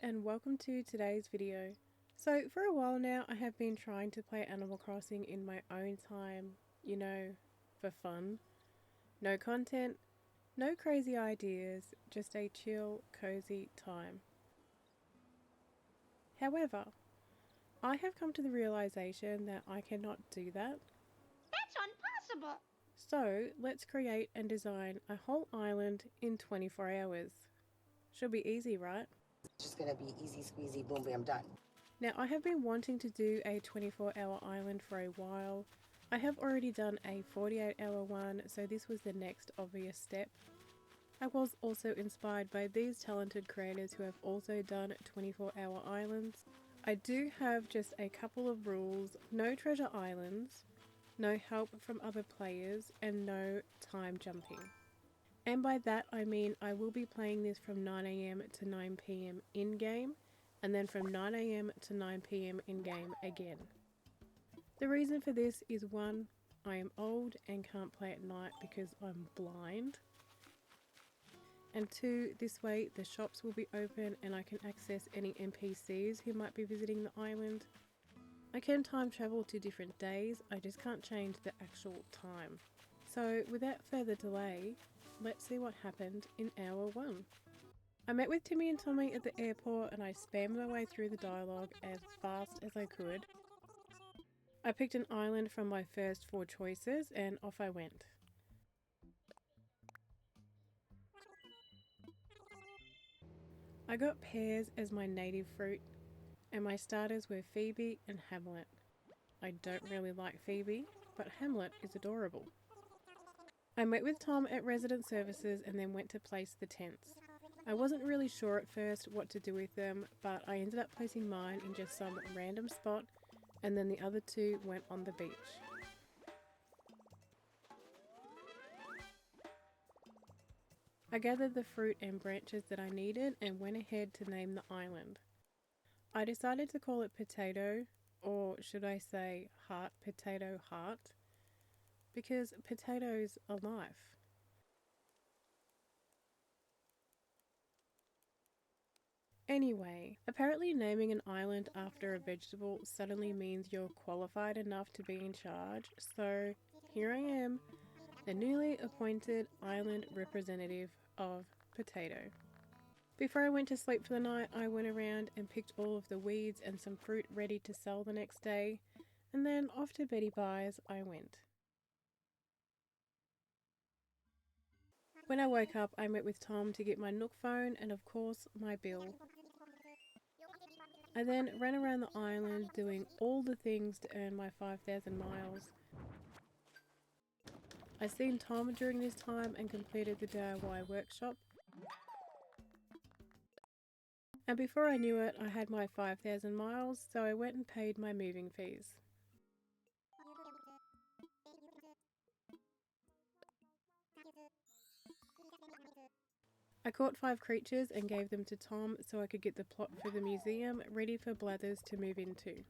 and welcome to today's video. So for a while now I have been trying to play Animal Crossing in my own time, for fun. No content, no crazy ideas, just a chill, cozy time. However, I have come to the realization that I cannot do that. That's impossible! So let's create and design a whole island in 24 hours. Should be easy, right? It's just gonna be easy squeezy, boom, bam, done. Now I have been wanting to do a 24-hour island for a while. I have already done a 48-hour one, so this was the next obvious step. I was also inspired by these talented creators who have also done 24-hour islands. I do have just a couple of rules: no treasure islands, no help from other players, and no time jumping. And by that I mean I will be playing this from 9 AM to 9 PM in-game, and then from 9 AM to 9 PM in-game again. The reason for this is 1, I am old and can't play at night because I'm blind. And 2, this way the shops will be open and I can access any NPCs who might be visiting the island. I can time travel to different days, I just can't change the actual time. So without further delay, let's see what happened in hour 1. I met with Timmy and Tommy at the airport and I spammed my way through the dialogue as fast as I could. I picked an island from my first 4 choices and off I went. I got pears as my native fruit and my starters were Phoebe and Hamlet. I don't really like Phoebe, but Hamlet is adorable. I met with Tom at Resident Services and then went to place the tents. I wasn't really sure at first what to do with them, but I ended up placing mine in just some random spot and then the other 2 went on the beach. I gathered the fruit and branches that I needed and went ahead to name the island. I decided to call it Potato, or should I say Heart Potato Heart, because potatoes are life. Anyway, apparently naming an island after a vegetable suddenly means you're qualified enough to be in charge, so here I am, the newly appointed island representative of Potato. Before I went to sleep for the night, I went around and picked all of the weeds and some fruit ready to sell the next day, and then off to Betty Buys I went. When I woke up, I met with Tom to get my Nook phone and of course my bill. I then ran around the island doing all the things to earn my 5,000 miles. I seen Tom during this time and completed the DIY workshop. And before I knew it, I had my 5,000 miles, so I went and paid my moving fees. I caught 5 creatures and gave them to Tom so I could get the plot for the museum ready for Blathers to move into.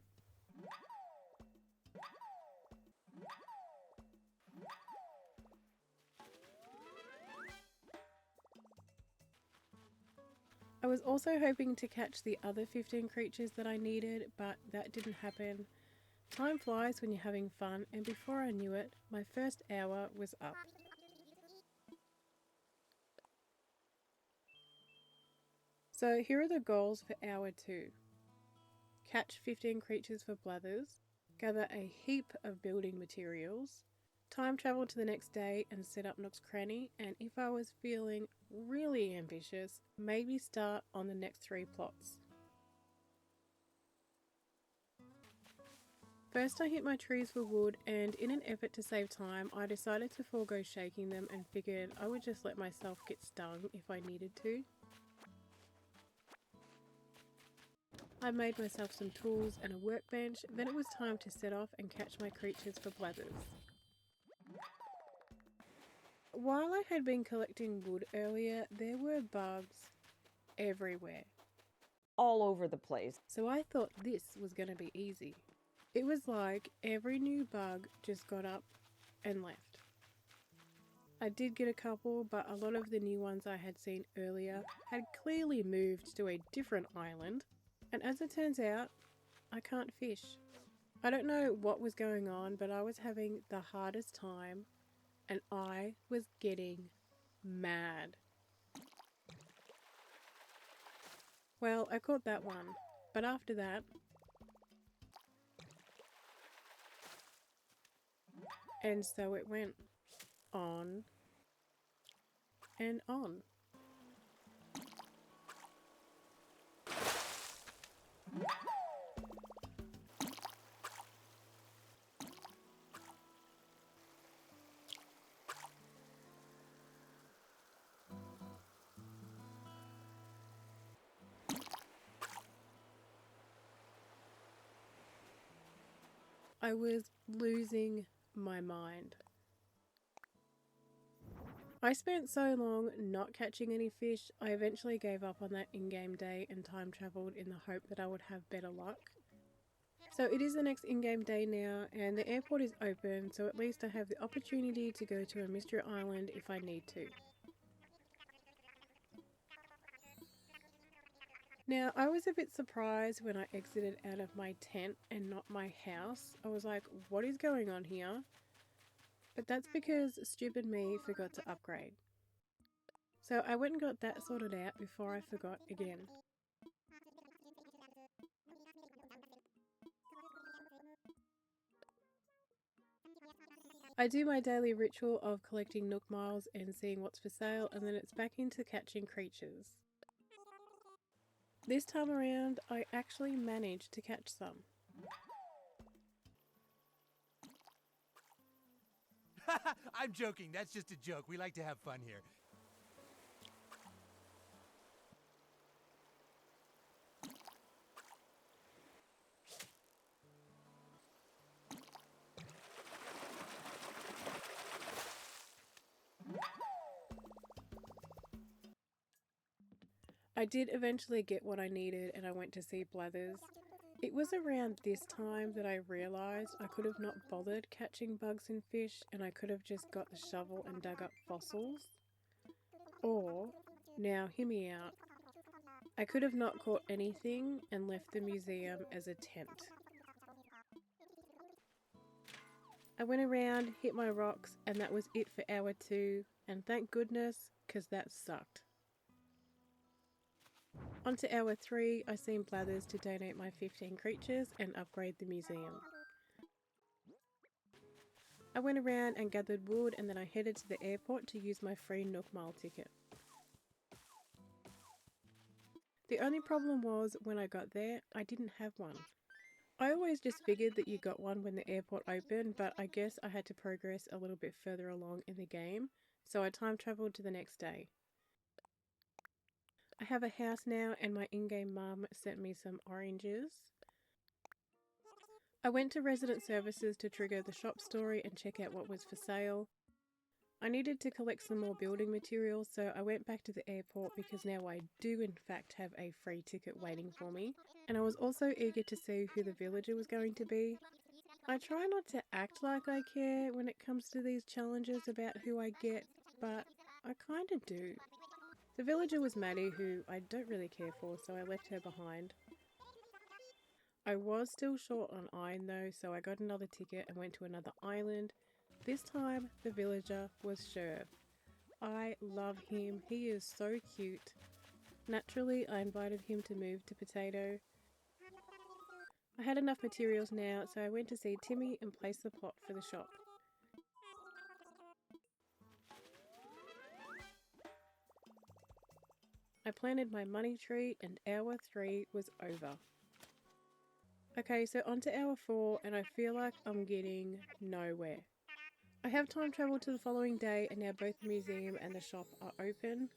I was also hoping to catch the other 15 creatures that I needed, but that didn't happen. Time flies when you're having fun, and before I knew it, my first hour was up. So here are the goals for hour 2. Catch 15 creatures for Blathers, gather a heap of building materials, time travel to the next day and set up Nook's Cranny, and if I was feeling really ambitious, maybe start on the next 3 plots. First I hit my trees for wood, and in an effort to save time, I decided to forego shaking them and figured I would just let myself get stung if I needed to. I made myself some tools and a workbench, then it was time to set off and catch my creatures for Blathers. While I had been collecting wood earlier, there were bugs everywhere. All over the place. So I thought this was going to be easy. It was like every new bug just got up and left. I did get a couple, but a lot of the new ones I had seen earlier had clearly moved to a different island, and as it turns out, I can't fish. I don't know what was going on, but I was having the hardest time and I was getting mad. Well, I caught that one, but after that, and so it went on and on. I was losing my mind. I spent so long not catching any fish, I eventually gave up on that in-game day and time travelled in the hope that I would have better luck. So it is the next in-game day now and the airport is open, so at least I have the opportunity to go to a mystery island if I need to. Now, I was a bit surprised when I exited out of my tent and not my house. I was like, what is going on here? But that's because stupid me forgot to upgrade. So I went and got that sorted out before I forgot again. I do my daily ritual of collecting Nook Miles and seeing what's for sale, and then it's back into catching creatures. This time around, I actually managed to catch some. I'm joking, that's just a joke. We like to have fun here. I did eventually get what I needed and I went to see Blathers. It was around this time that I realised I could have not bothered catching bugs and fish and I could have just got the shovel and dug up fossils. Or, now hear me out, I could have not caught anything and left the museum as a tent. I went around, hit my rocks, and that was it for hour 2, and thank goodness, because that sucked. On to hour 3, I seen Blathers to donate my 15 creatures and upgrade the museum. I went around and gathered wood and then I headed to the airport to use my free Nook Mile ticket. The only problem was when I got there, I didn't have one. I always just figured that you got one when the airport opened, but I guess I had to progress a little bit further along in the game, so I time travelled to the next day. I have a house now and my in-game mum sent me some oranges. I went to resident services to trigger the shop story and check out what was for sale. I needed to collect some more building materials, so I went back to the airport because now I do in fact have a free ticket waiting for me. And I was also eager to see who the villager was going to be. I try not to act like I care when it comes to these challenges about who I get, but I kinda do. The villager was Maddie, who I don't really care for, so I left her behind. I was still short on iron though, so I got another ticket and went to another island. This time, the villager was Sherv. I love him, he is so cute. Naturally, I invited him to move to Potato. I had enough materials now, so I went to see Timmy and place the plot for the shop. I planted my money tree and hour 3 was over. Okay, so on to hour 4 and I feel like I'm getting nowhere. I have time travel to the following day and now both the museum and the shop are open.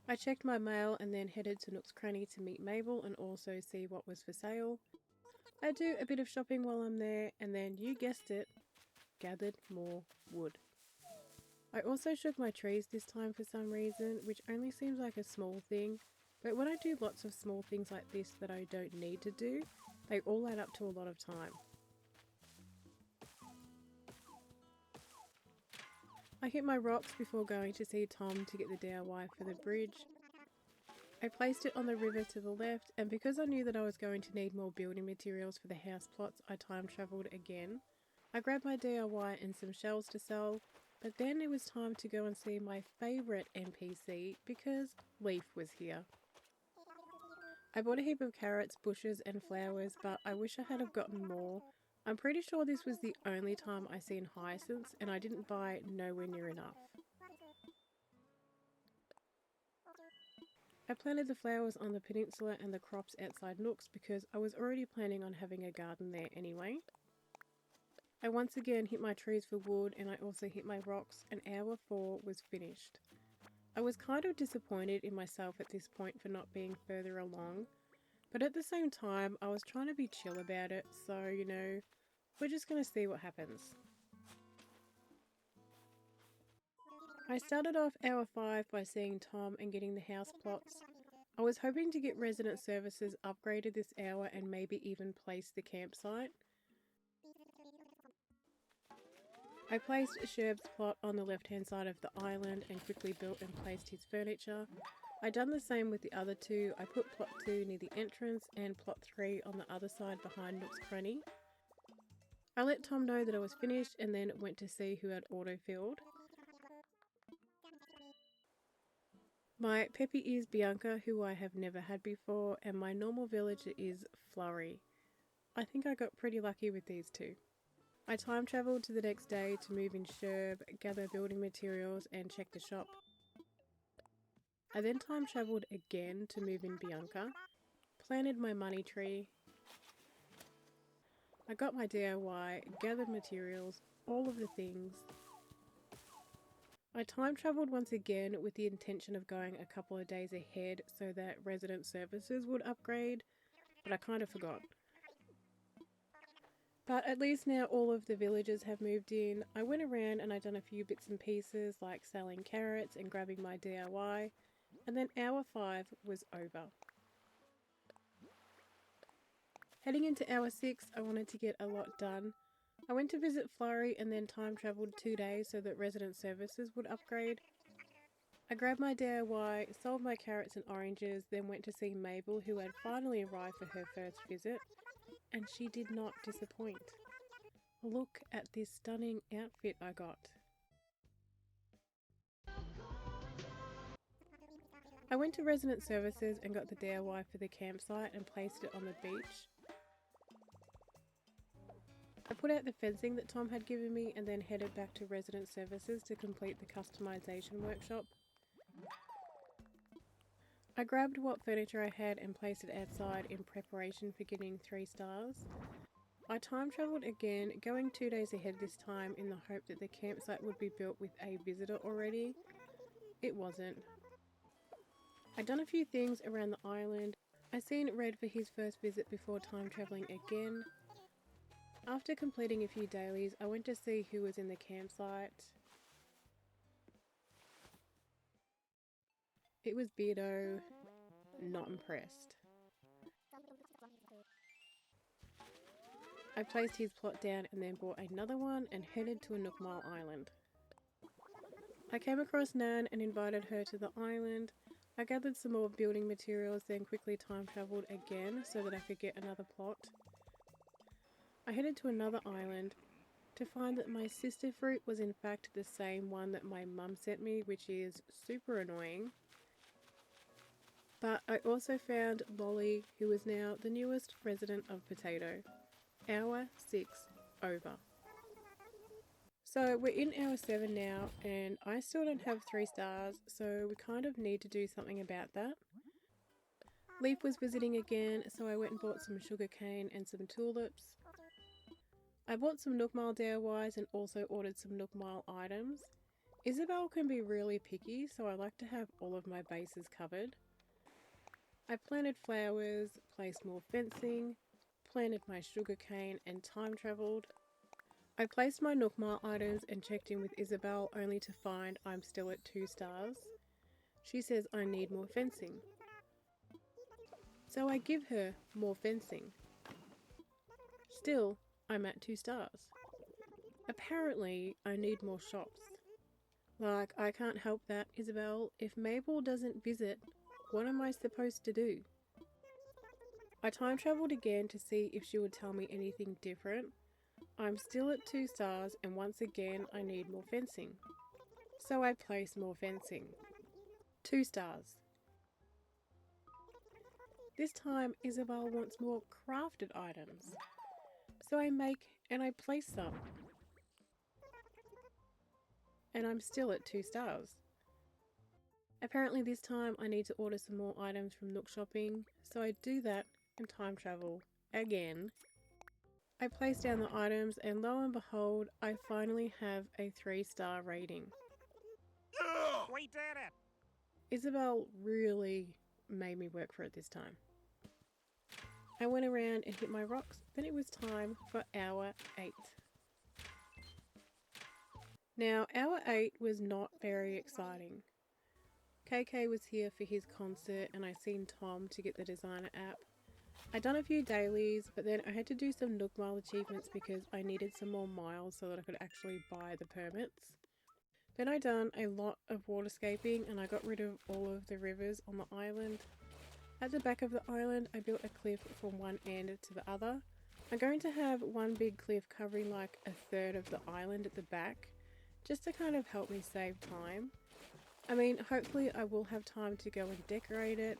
I checked my mail and then headed to Nook's Cranny to meet Mabel and also see what was for sale. I do a bit of shopping while I'm there and then, you guessed it, gathered more wood. I also shook my trees this time for some reason, which only seems like a small thing, but when I do lots of small things like this that I don't need to do, they all add up to a lot of time. I hit my rocks before going to see Tom to get the DIY for the bridge. I placed it on the river to the left, and because I knew that I was going to need more building materials for the house plots, I time travelled again. I grabbed my DIY and some shells to sell, but then it was time to go and see my favourite NPC because Leaf was here. I bought a heap of carrots, bushes and flowers, but I wish I had have gotten more. I'm pretty sure this was the only time I seen hyacinths and I didn't buy nowhere near enough. I planted the flowers on the peninsula and the crops outside Nooks because I was already planning on having a garden there anyway. I once again hit my trees for wood and I also hit my rocks, and hour 4 was finished. I was kind of disappointed in myself at this point for not being further along, but at the same time I was trying to be chill about it, so you know, we're just going to see what happens. I started off hour 5 by seeing Tom and getting the house plots. I was hoping to get resident services upgraded this hour and maybe even place the campsite. I placed Sherb's plot on the left hand side of the island and quickly built and placed his furniture. I done the same with the other two. I put plot 2 near the entrance and plot 3 on the other side behind Nook's Cranny. I let Tom know that I was finished and then went to see who had auto-filled. My Peppy is Bianca, who I have never had before, and my normal villager is Flurry. I think I got pretty lucky with these two. I time travelled to the next day to move in Sherb, gather building materials and check the shop. I then time travelled again to move in Bianca, planted my money tree. I got my DIY, gathered materials, all of the things. I time travelled once again with the intention of going a couple of days ahead so that resident services would upgrade, but I kind of forgot. But at least now all of the villagers have moved in. I went around and I done a few bits and pieces like selling carrots and grabbing my DIY, and then hour 5 was over. Heading into hour 6, I wanted to get a lot done. I went to visit Flurry and then time travelled 2 days so that resident services would upgrade. I grabbed my DIY, sold my carrots and oranges, then went to see Mabel, who had finally arrived for her first visit, and she did not disappoint. Look at this stunning outfit I got. I went to resident services and got the DIY for the campsite and placed it on the beach. I put out the fencing that Tom had given me and then headed back to resident services to complete the customization workshop. I grabbed what furniture I had and placed it outside in preparation for getting 3 stars. I time travelled again, going 2 days ahead this time in the hope that the campsite would be built with a visitor already. It wasn't. I'd done a few things around the island. I seen Red for his first visit before time travelling again. After completing a few dailies, I went to see who was in the campsite. It was Beardo. Not impressed. I placed his plot down and then bought another one and headed to a Nookmile Island. I came across Nan and invited her to the island. I gathered some more building materials, then quickly time travelled again so that I could get another plot. I headed to another island to find that my sister fruit was in fact the same one that my mum sent me, which is super annoying. But I also found Lolly, who is now the newest resident of Potato. Hour 6 over. So we're in hour 7 now and I still don't have 3 stars, so we kind of need to do something about that. Leaf was visiting again, so I went and bought some sugarcane and some tulips. I bought some Nookmile DIYs and also ordered some Nookmile items. Isabel can be really picky, so I like to have all of my bases covered. I planted flowers, placed more fencing, planted my sugarcane and time travelled. I placed my Nookmile items and checked in with Isabel only to find I'm still at 2 stars. She says I need more fencing. So I give her more fencing. Still, I'm at 2 stars. Apparently, I need more shops. Like, I can't help that, Isabel. If Mabel doesn't visit, what am I supposed to do? I time travelled again to see if she would tell me anything different. I'm still at 2 stars and once again I need more fencing. So I place more fencing. 2 stars. This time Isabel wants more crafted items. So I make and I place some. And I'm still at 2 stars. Apparently this time I need to order some more items from Nook Shopping, so I do that and time travel again. I place down the items and lo and behold, I finally have a 3-star rating. We did it! Isabel really made me work for it this time. I went around and hit my rocks, then it was time for hour 8. Now, hour 8 was not very exciting. KK was here for his concert and I seen Tom to get the designer app. I done a few dailies, but then I had to do some Nook Mile achievements because I needed some more miles so that I could actually buy the permits. Then I done a lot of waterscaping and I got rid of all of the rivers on the island. At the back of the island I built a cliff from one end to the other. I'm going to have one big cliff covering like a third of the island at the back, just to kind of help me save time. I mean, hopefully I will have time to go and decorate it.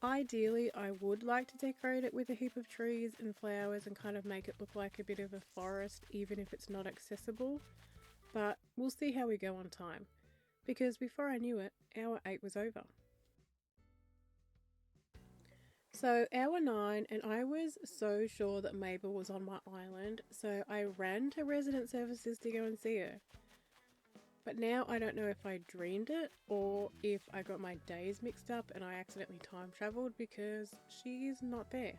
Ideally, I would like to decorate it with a heap of trees and flowers and kind of make it look like a bit of a forest, even if it's not accessible. But we'll see how we go on time, because before I knew it, hour 8 was over. So hour 9 and I was so sure that Mabel was on my island, so I ran to resident services to go and see her. But now I don't know if I dreamed it or if I got my days mixed up and I accidentally time travelled because she is not there.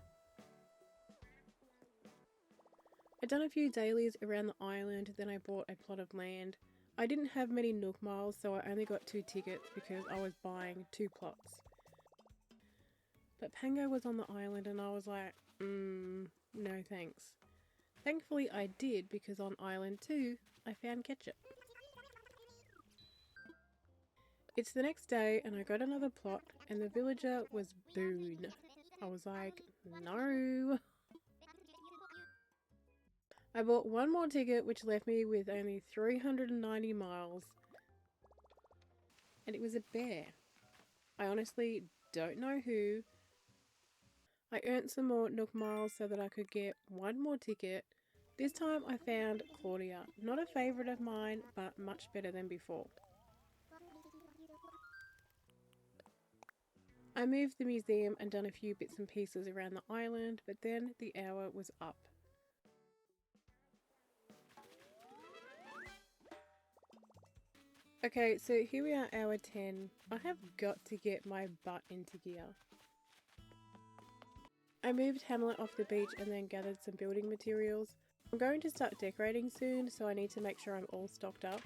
I'd done a few dailies around the island, then I bought a plot of land. I didn't have many Nook miles, so I only got 2 tickets because I was buying 2 plots. But Pango was on the island and I was like, no thanks. Thankfully I did, because on island 2 I found ketchup. It's the next day and I got another plot and the villager was Boone. I was like, no. I bought 1 more ticket which left me with only 390 miles. And it was a bear. I honestly don't know who. I earned some more Nook miles so that I could get 1 more ticket. This time I found Claudia. Not a favourite of mine, but much better than before. I moved the museum and done a few bits and pieces around the island, but then the hour was up. Okay, so here we are, hour 10. I have got to get my butt into gear. I moved Hamlet off the beach and then gathered some building materials. I'm going to start decorating soon, so I need to make sure I'm all stocked up.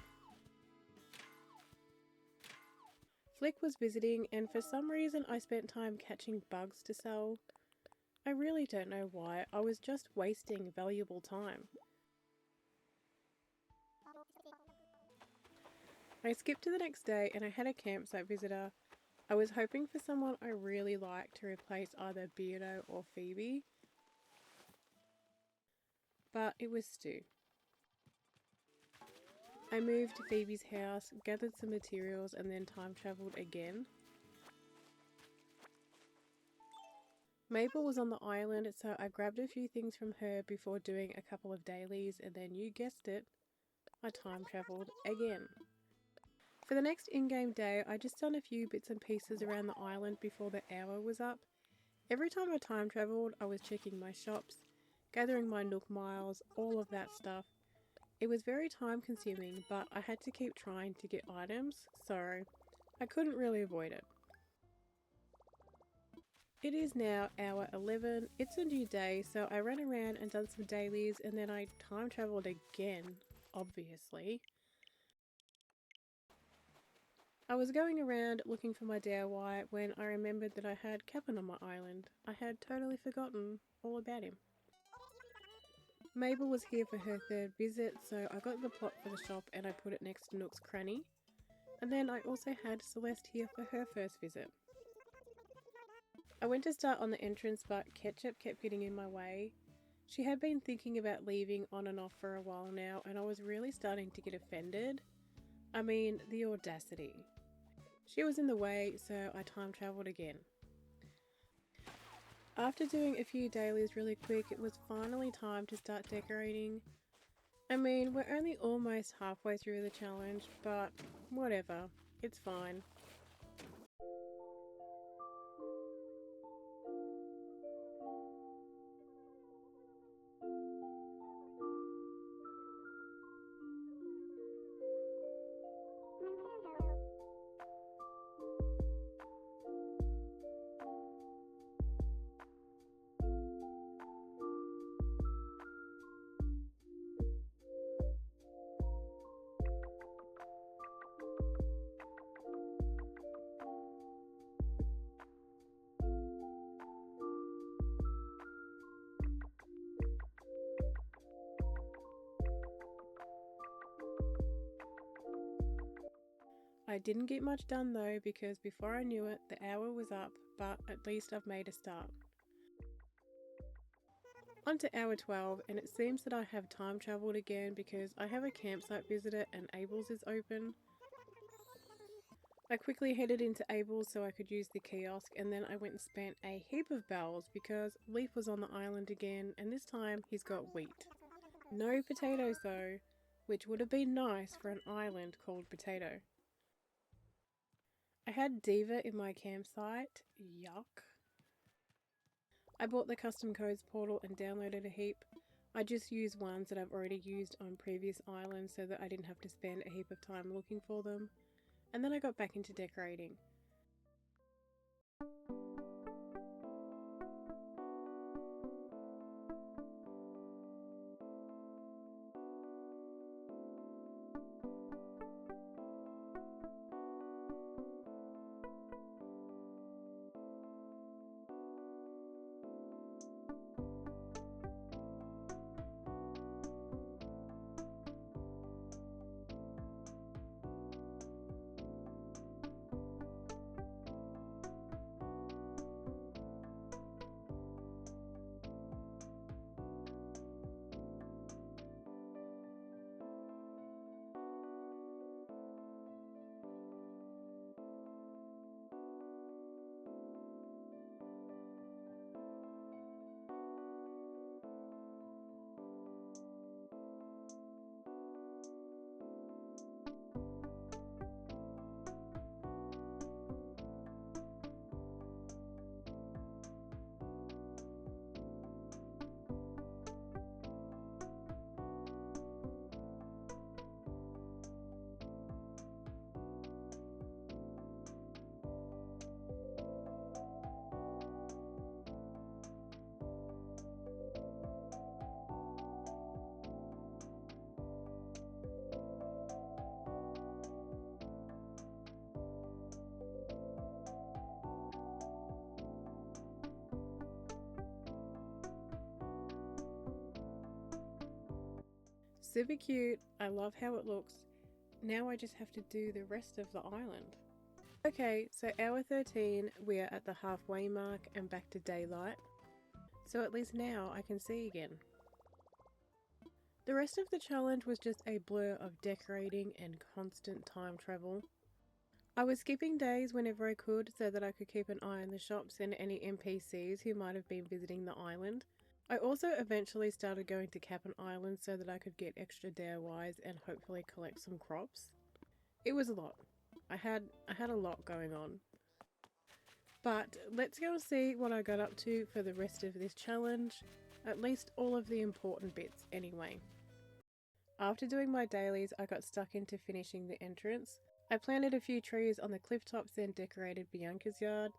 Flick was visiting and for some reason I spent time catching bugs to sell. I really don't know why, I was just wasting valuable time. I skipped to the next day and I had a campsite visitor. I was hoping for someone I really liked to replace either Beardo or Phoebe, but it was Stu. I moved to Phoebe's house, gathered some materials and then time travelled again. Mabel was on the island, so I grabbed a few things from her before doing a couple of dailies and then, you guessed it, I time travelled again. For the next in-game day, I just done a few bits and pieces around the island before the hour was up. Every time I time travelled, I was checking my shops, gathering my Nook miles, all of that stuff. It was very time consuming, but I had to keep trying to get items, so I couldn't really avoid it. It is now hour 11, it's a new day, so I ran around and done some dailies and then I time travelled again, obviously. I was going around looking for my DIY when I remembered that I had Cap'n on my island. I had totally forgotten all about him. Mabel was here for her third visit, so I got the plot for the shop and I put it next to Nook's Cranny. And then I also had Celeste here for her first visit. I went to start on the entrance, but Ketchup kept getting in my way. She had been thinking about leaving on and off for a while now, and I was really starting to get offended. I mean, the audacity. She was in the way, so I time travelled again. After doing a few dailies really quick, it was finally time to start decorating. I mean, we're only almost halfway through the challenge, but whatever, it's fine. I didn't get much done though, because before I knew it, the hour was up, but at least I've made a start. On to hour 12, and it seems that I have time travelled again because I have a campsite visitor and Abel's is open. I quickly headed into Abel's so I could use the kiosk, and then I went and spent a heap of bells because Leaf was on the island again, and this time he's got wheat. No potatoes though, which would have been nice for an island called Potato. I had Diva in my campsite. Yuck. I bought the custom codes portal and downloaded a heap. I just used ones that I've already used on previous islands so that I didn't have to spend a heap of time looking for them. And then I got back into decorating. Super cute. I love how it looks. Now I just have to do the rest of the island. Okay, so hour 13, we are at the halfway mark and back to daylight. So at least now I can see again. The rest of the challenge was just a blur of decorating and constant time travel. I was skipping days whenever I could so that I could keep an eye on the shops and any NPCs who might have been visiting the island. I also eventually started going to Cap'n Island so that I could get extra DIYs and hopefully collect some crops. It was a lot. I had a lot going on. But let's go and see what I got up to for the rest of this challenge, at least all of the important bits anyway. After doing my dailies, I got stuck into finishing the entrance. I planted a few trees on the cliff tops and decorated Bianca's yard.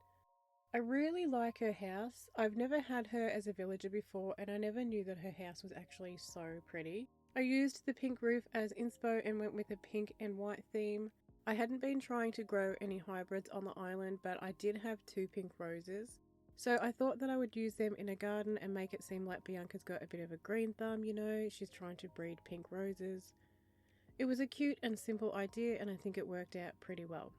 I really like her house. I've never had her as a villager before and I never knew that her house was actually so pretty. I used the pink roof as inspo and went with a pink and white theme. I hadn't been trying to grow any hybrids on the island, but I did have 2 pink roses. So I thought that I would use them in a garden and make it seem like Bianca's got a bit of a green thumb, you know, she's trying to breed pink roses. It was a cute and simple idea and I think it worked out pretty well.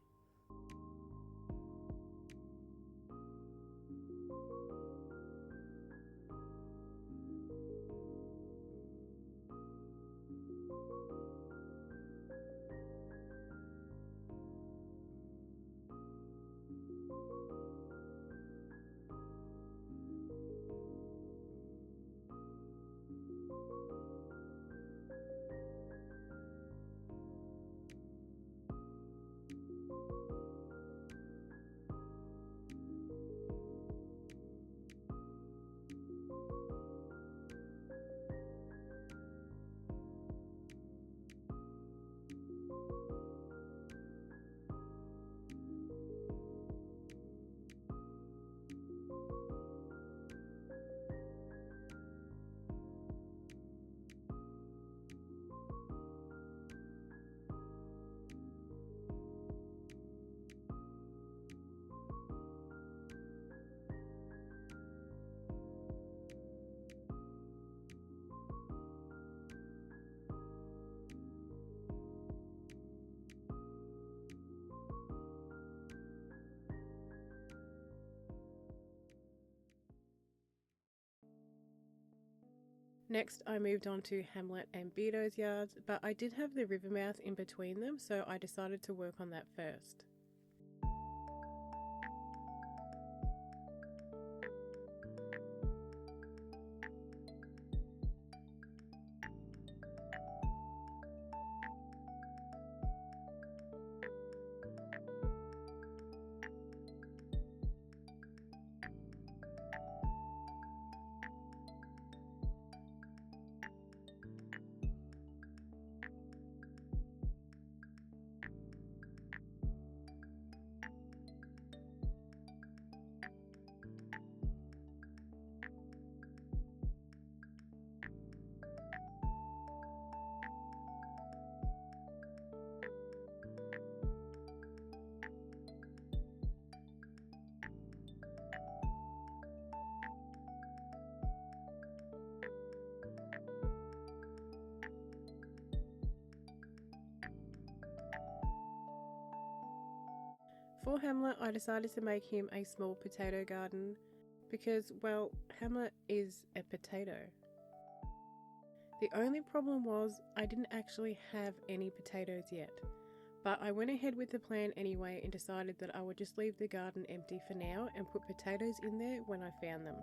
Next, I moved on to Hamlet and Beardo's yards, but I did have the river mouth in between them, so I decided to work on that first. For Hamlet, I decided to make him a small potato garden because, well, Hamlet is a potato. The only problem was I didn't actually have any potatoes yet, but I went ahead with the plan anyway and decided that I would just leave the garden empty for now and put potatoes in there when I found them.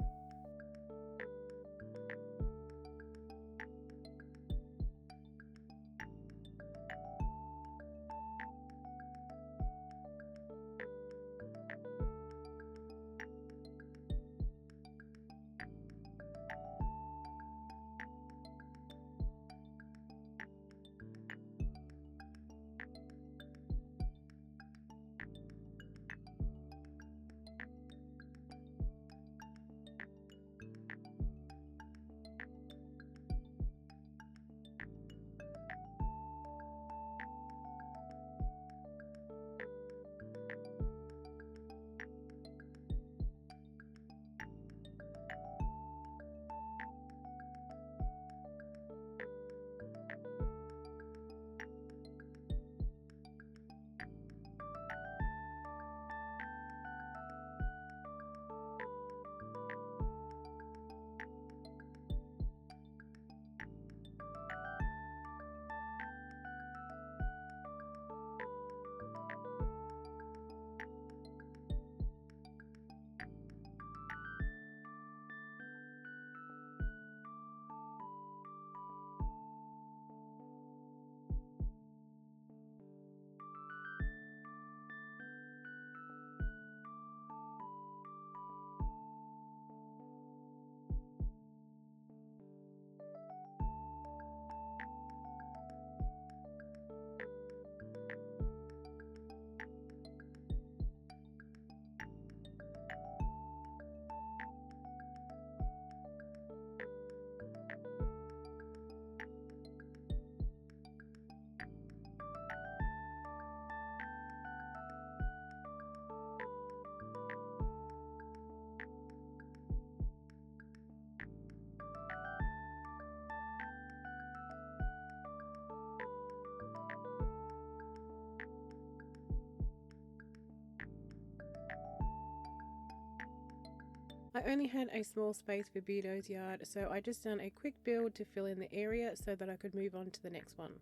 I only had a small space for Beardo's yard, so I just done a quick build to fill in the area so that I could move on to the next one.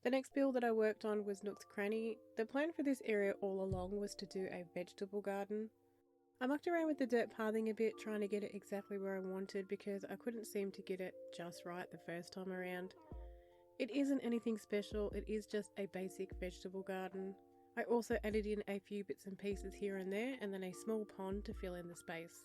The next build that I worked on was Nook's Cranny. The plan for this area all along was to do a vegetable garden. I mucked around with the dirt pathing a bit, trying to get it exactly where I wanted because I couldn't seem to get it just right the first time around. It isn't anything special, it is just a basic vegetable garden. I also added in a few bits and pieces here and there, and then a small pond to fill in the space.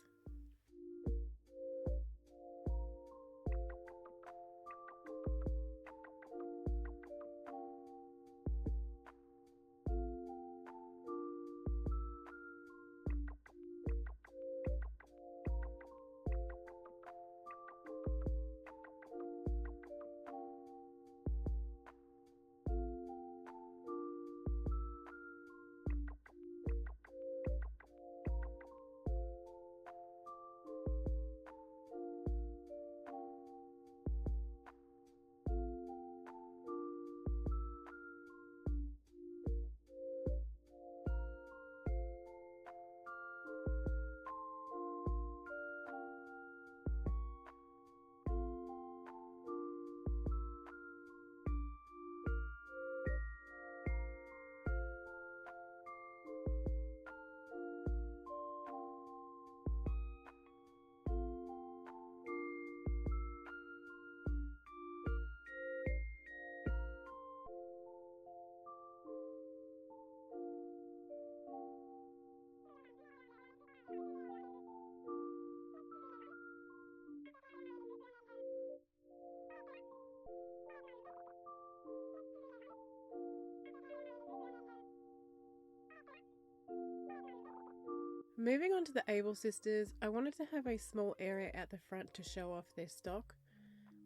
Moving on to the Able sisters, I wanted to have a small area at the front to show off their stock.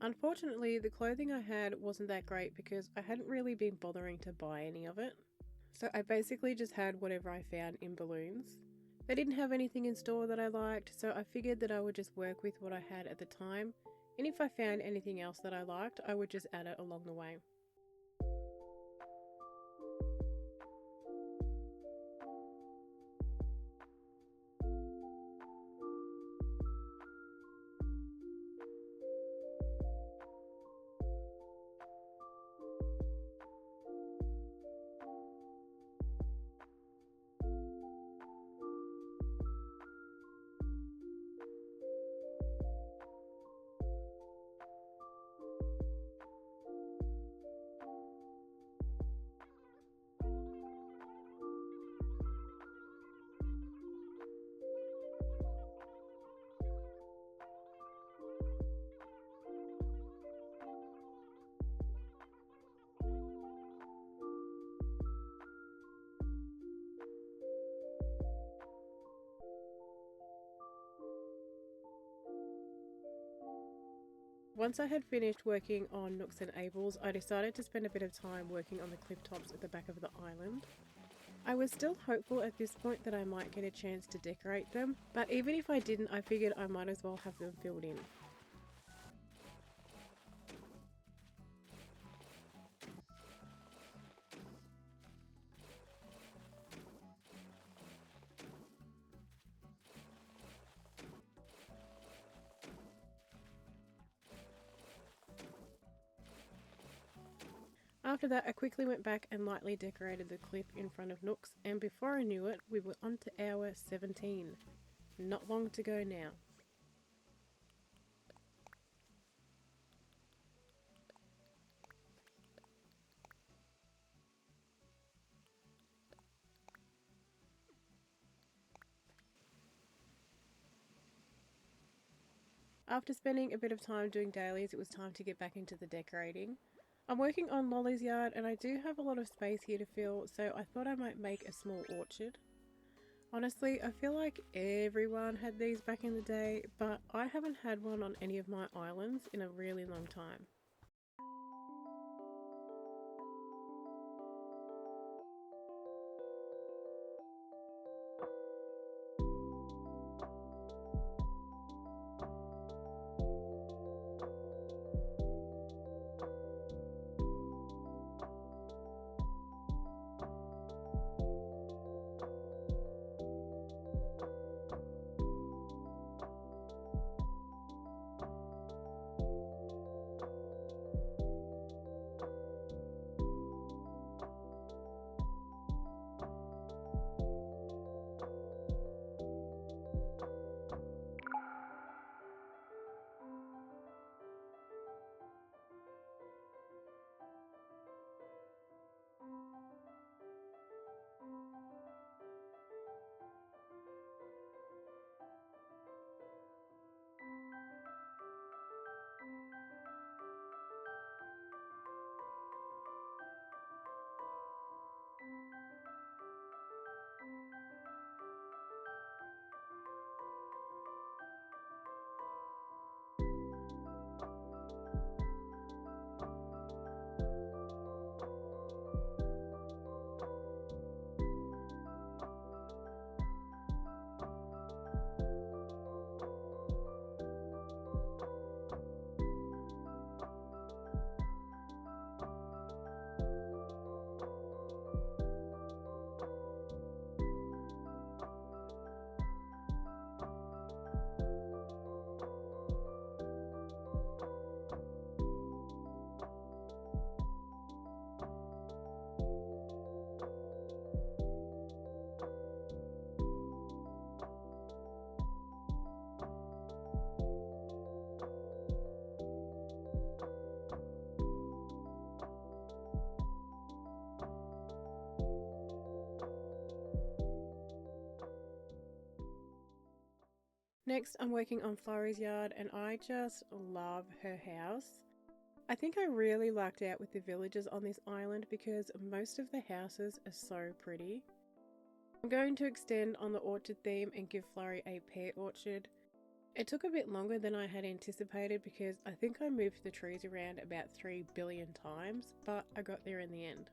Unfortunately, the clothing I had wasn't that great because I hadn't really been bothering to buy any of it. So I basically just had whatever I found in balloons. They didn't have anything in store that I liked, so I figured that I would just work with what I had at the time, and if I found anything else that I liked, I would just add it along the way. Once I had finished working on nooks and ables, I decided to spend a bit of time working on the cliff tops at the back of the island. I was still hopeful at this point that I might get a chance to decorate them, but even if I didn't, I figured I might as well have them filled in. After that, I quickly went back and lightly decorated the cliff in front of Nooks, and before I knew it, we were on to hour 17. Not long to go now. After spending a bit of time doing dailies, it was time to get back into the decorating. I'm working on Lolly's yard and I do have a lot of space here to fill, so I thought I might make a small orchard. Honestly, I feel like everyone had these back in the day, but I haven't had one on any of my islands in a really long time. Next, I'm working on Florrie's yard and I just love her house. I think I really lucked out with the villagers on this island because most of the houses are so pretty. I'm going to extend on the orchard theme and give Florrie a pear orchard. It took a bit longer than I had anticipated because I think I moved the trees around about 3 billion times, but I got there in the end.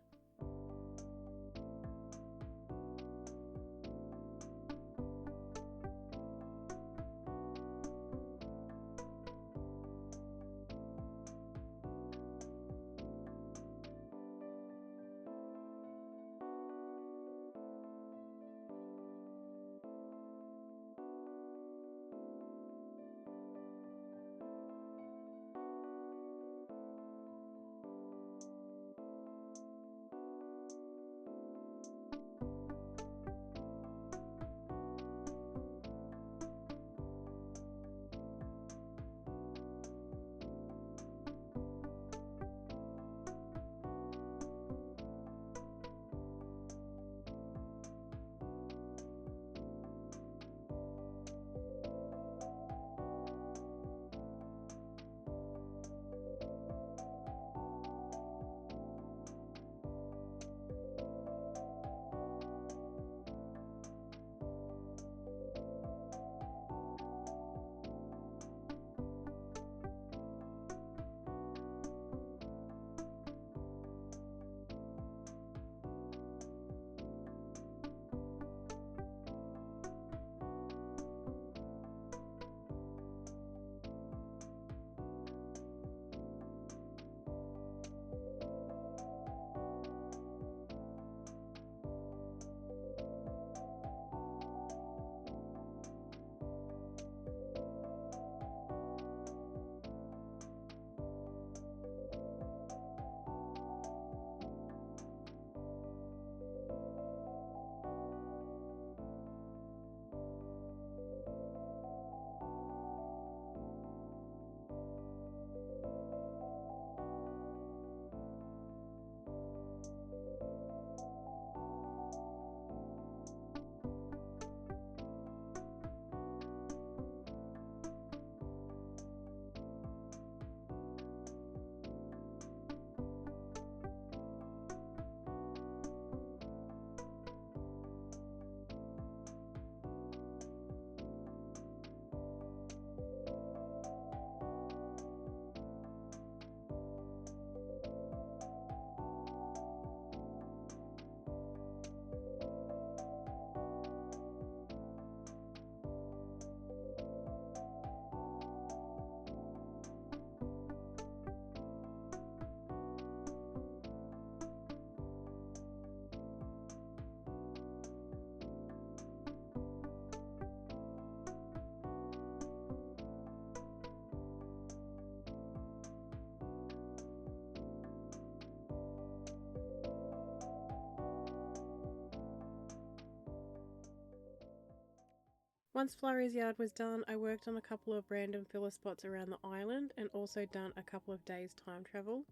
Once Flurry's yard was done, I worked on a couple of random filler spots around the island and also done a couple of days time travel.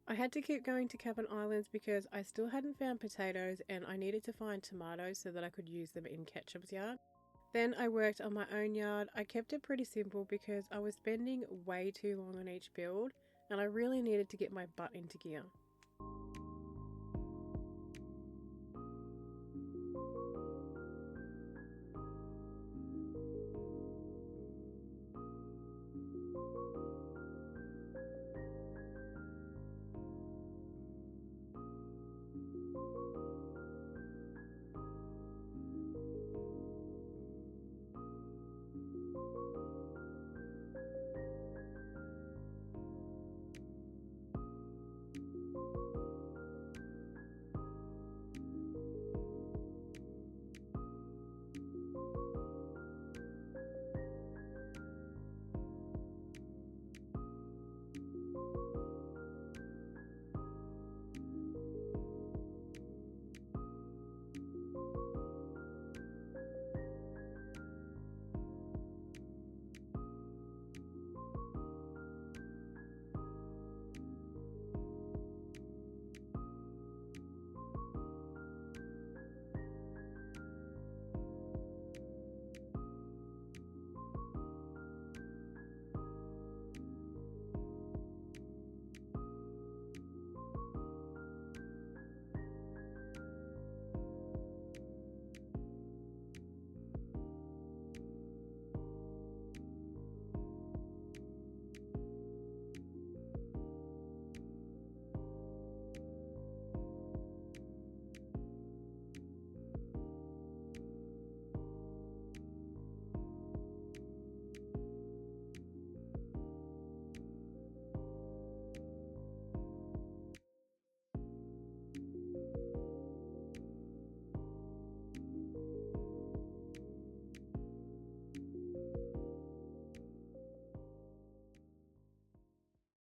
I had to keep going to Cabin Islands because I still hadn't found potatoes and I needed to find tomatoes so that I could use them in Ketchup's yard. Then I worked on my own yard. I kept it pretty simple because I was spending way too long on each build and I really needed to get my butt into gear.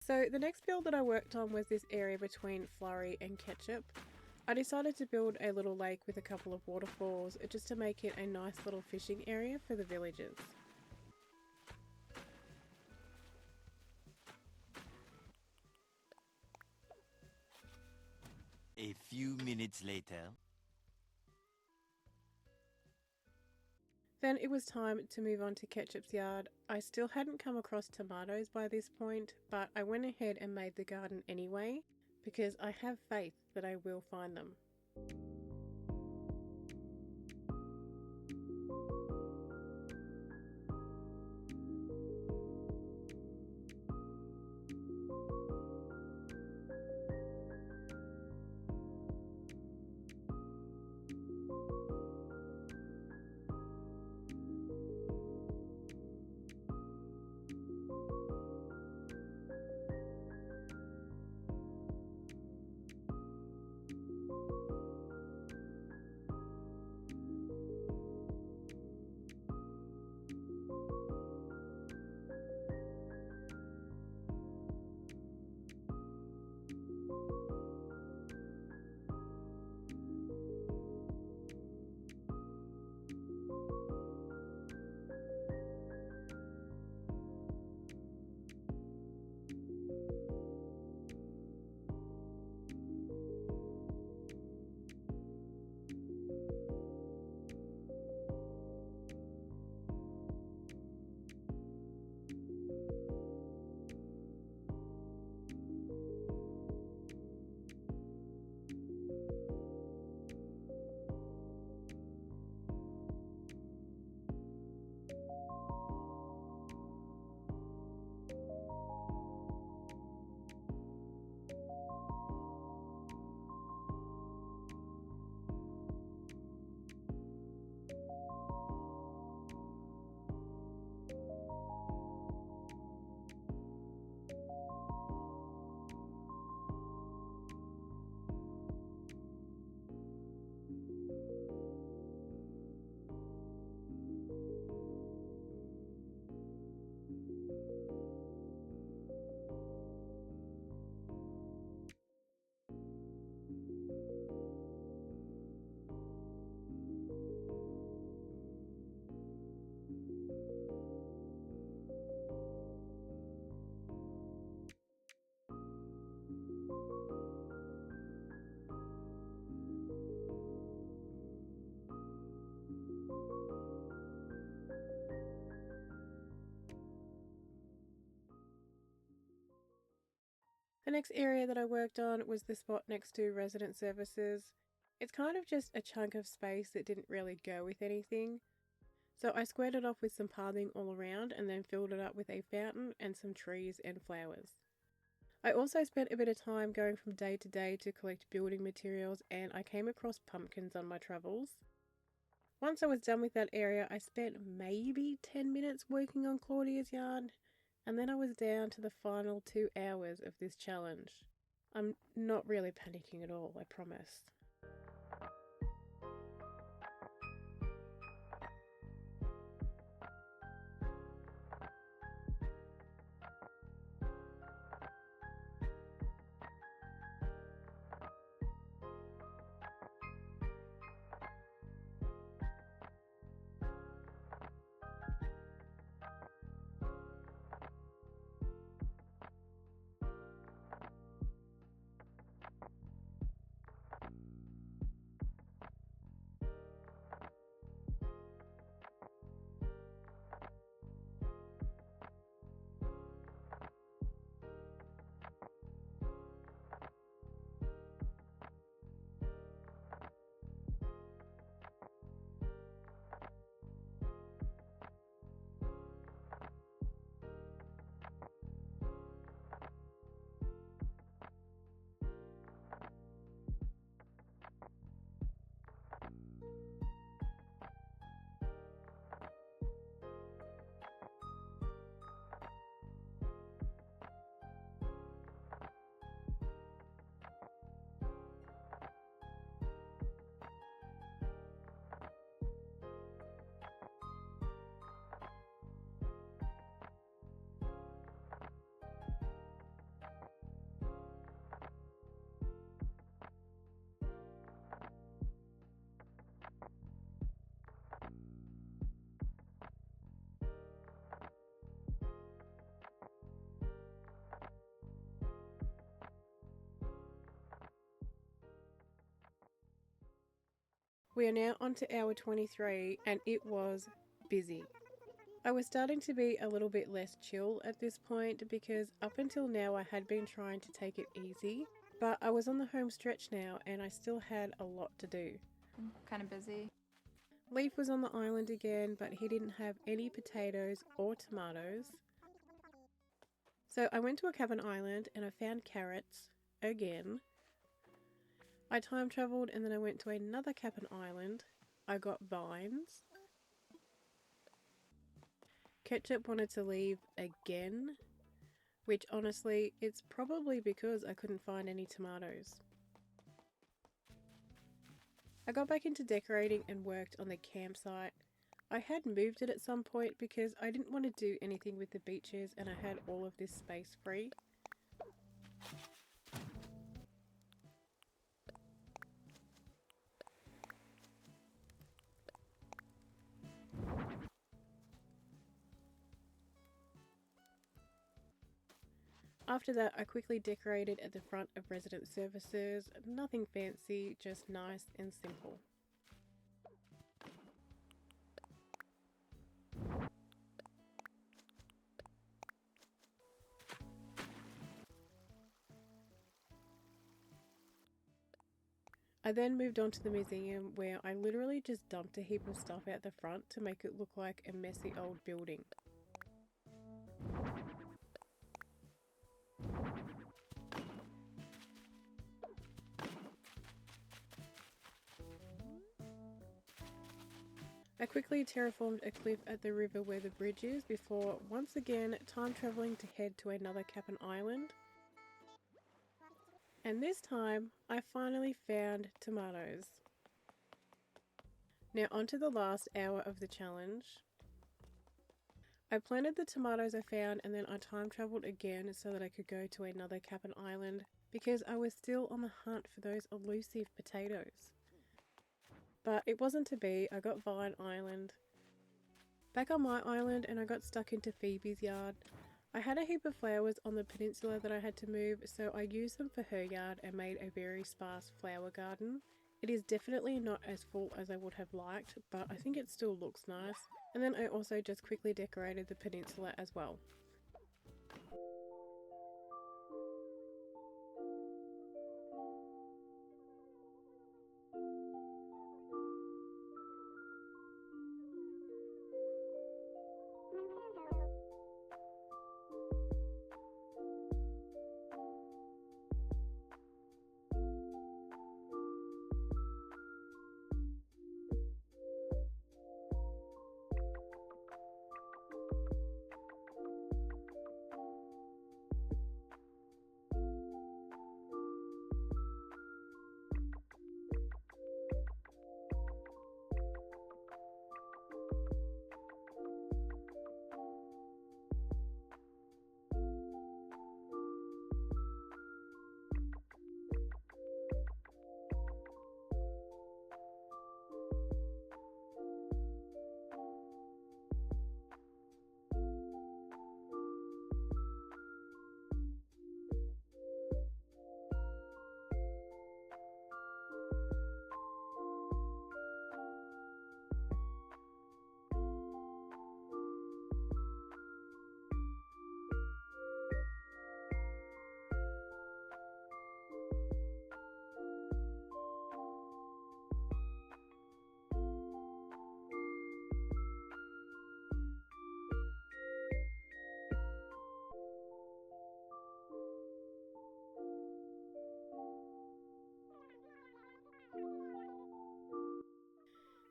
So the next build that I worked on was this area between Flurry and Ketchup. I decided to build a little lake with a couple of waterfalls just to make it a nice little fishing area for the villagers. A few minutes later. Then it was time to move on to Ketchup's yard. I still hadn't come across tomatoes by this point, but I went ahead and made the garden anyway because I have faith that I will find them. next area that I worked on was the spot next to resident services. It's kind of just a chunk of space that didn't really go with anything. So I squared it off with some pathing all around and then filled it up with a fountain and some trees and flowers. I also spent a bit of time going from day to day to collect building materials, and I came across pumpkins on my travels. Once I was done with that area, I spent maybe 10 minutes working on Claudia's yard, and then I was down to the final 2 hours of this challenge. I'm not really panicking at all, I promise. We are now on to hour 23 and it was busy. I was starting to be a little bit less chill at this point because up until now I had been trying to take it easy, but I was on the home stretch now and I still had a lot to do. I'm kind of busy. Leaf was on the island again, but he didn't have any potatoes or tomatoes. So I went to a cabin island and I found carrots again. I time travelled and then I went to another cabin island. I got vines. Ketchup wanted to leave again, which honestly, it's probably because I couldn't find any tomatoes. I got back into decorating and worked on the campsite. I had moved it at some point because I didn't want to do anything with the beaches and I had all of this space free. After that, I quickly decorated at the front of resident services. Nothing fancy, just nice and simple. I then moved on to the museum where I literally just dumped a heap of stuff out the front to make it look like a messy old building. I quickly terraformed a cliff at the river where the bridge is before once again time travelling to head to another cabin island. And this time I finally found tomatoes. Now onto the last hour of the challenge. I planted the tomatoes I found and then I time travelled again so that I could go to another cabin island because I was still on the hunt for those elusive potatoes. But it wasn't to be. I got Vine Island. Back on my island and I got stuck into Phoebe's yard. I had a heap of flowers on the peninsula that I had to move, so I used them for her yard and made a very sparse flower garden. It is definitely not as full as I would have liked, but I think it still looks nice. And then I also just quickly decorated the peninsula as well.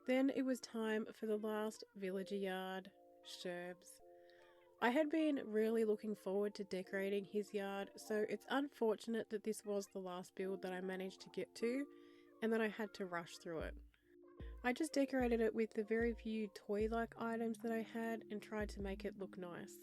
Then it was time for the last villager yard, Sherbs. I had been really looking forward to decorating his yard, so it's unfortunate that this was the last build that I managed to get to and that I had to rush through it. I just decorated it with the very few toy-like items that I had and tried to make it look nice.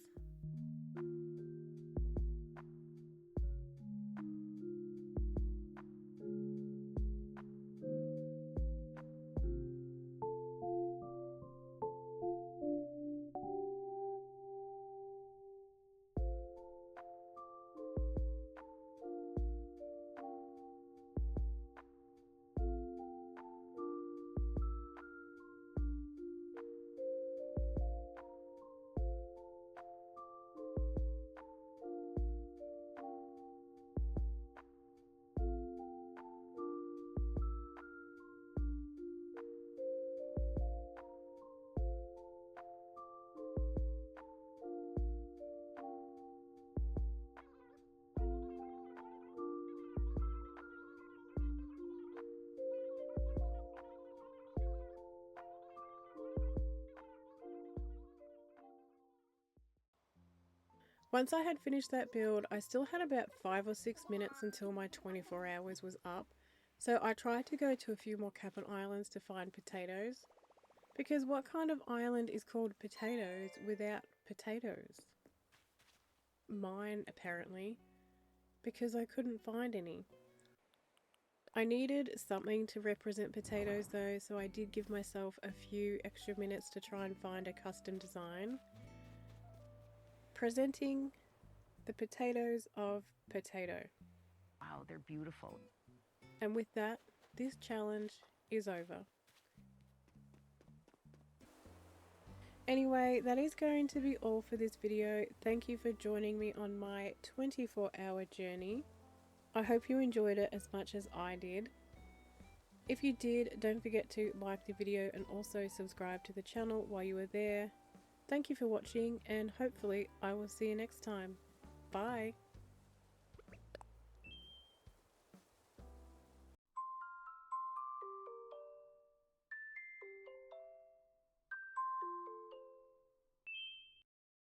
Once I had finished that build, I still had about 5 or 6 minutes until my 24 hours was up, so I tried to go to a few more cabin islands to find potatoes. Because what kind of island is called potatoes without potatoes? Mine, apparently, because I couldn't find any. I needed something to represent potatoes though, so I did give myself a few extra minutes to try and find a custom design. Presenting the potatoes of potato. Wow, they're beautiful. And with that, this challenge is over. Anyway, that is going to be all for this video. Thank you for joining me on my 24-hour journey. I hope you enjoyed it as much as I did. If you did, don't forget to like the video and also subscribe to the channel while you are there. Thank you for watching, and hopefully I will see you next time. Bye!